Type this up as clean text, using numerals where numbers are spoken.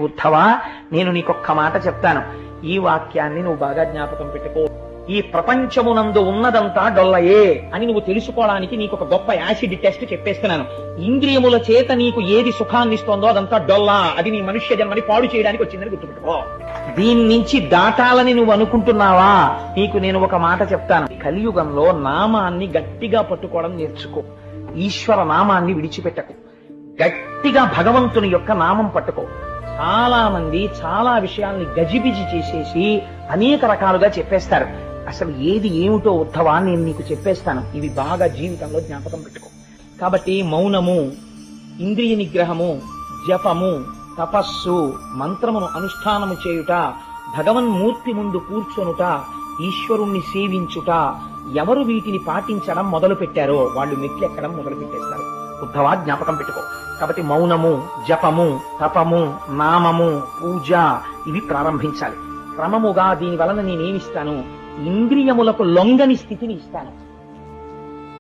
ఉద్ధవ, నేను నీకొక్క మాట చెప్తాను. ఈ వాక్యాన్ని నువ్వు బాగా జ్ఞాపకం పెట్టుకో. ఈ ప్రపంచమునందు ఉన్నదంతా డొల్లయే అని నువ్వు తెలుసుకోవడానికి నీకు ఒక గొప్ప యాసిడ్ టెస్ట్ చెప్పేస్తున్నాను. ఇంద్రియముల చేత నీకు ఏది సుఖాన్ని ఇస్తోందో అదంతా డొల్లా. అది నీ మనుష్య జన్మని పాడు చేయడానికి వచ్చిందని గుర్తుపెట్టుకో. దీని నుంచి దాటాలని నువ్వు అనుకుంటున్నావా? నీకు నేను ఒక మాట చెప్తాను. కలియుగంలో నామాన్ని గట్టిగా పట్టుకోవడం నేర్చుకో. ఈశ్వర నామాన్ని విడిచిపెట్టకు. గట్టిగా భగవంతుని యొక్క నామం పట్టుకో. చాలా మంది చాలా విషయాల్ని గజిబిజి చేసేసి అనేక రకాలుగా చెప్పేస్తారు. అసలు ఏది ఏమిటో ఉద్ధవా నేను నీకు చెప్పేస్తాను. ఇవి బాగా జీవితంలో జ్ఞాపకం పెట్టుకో. కాబట్టి మౌనము, ఇంద్రియ నిగ్రహము, జపము, తపస్సు, మంత్రమును అనుష్ఠానము చేయుట, భగవన్మూర్తి ముందు కూర్చొనుట, ఈశ్వరుణ్ణి సేవించుట, ఎవరు వీటిని పాటించడం మొదలు పెట్టారో వాళ్ళు మెట్లెక్కడం మొదలు పెట్టేస్తారు. ఉద్ధవా జ్ఞాపకం పెట్టుకో. కాబట్టి మౌనము, జపము, తపము, నామము, పూజ ఇవి ప్రారంభించాలి. క్రమముగా దీని వలన నేనేమిస్తాను? ఇంద్రియములకు లొంగని స్థితిని ఇస్తాను.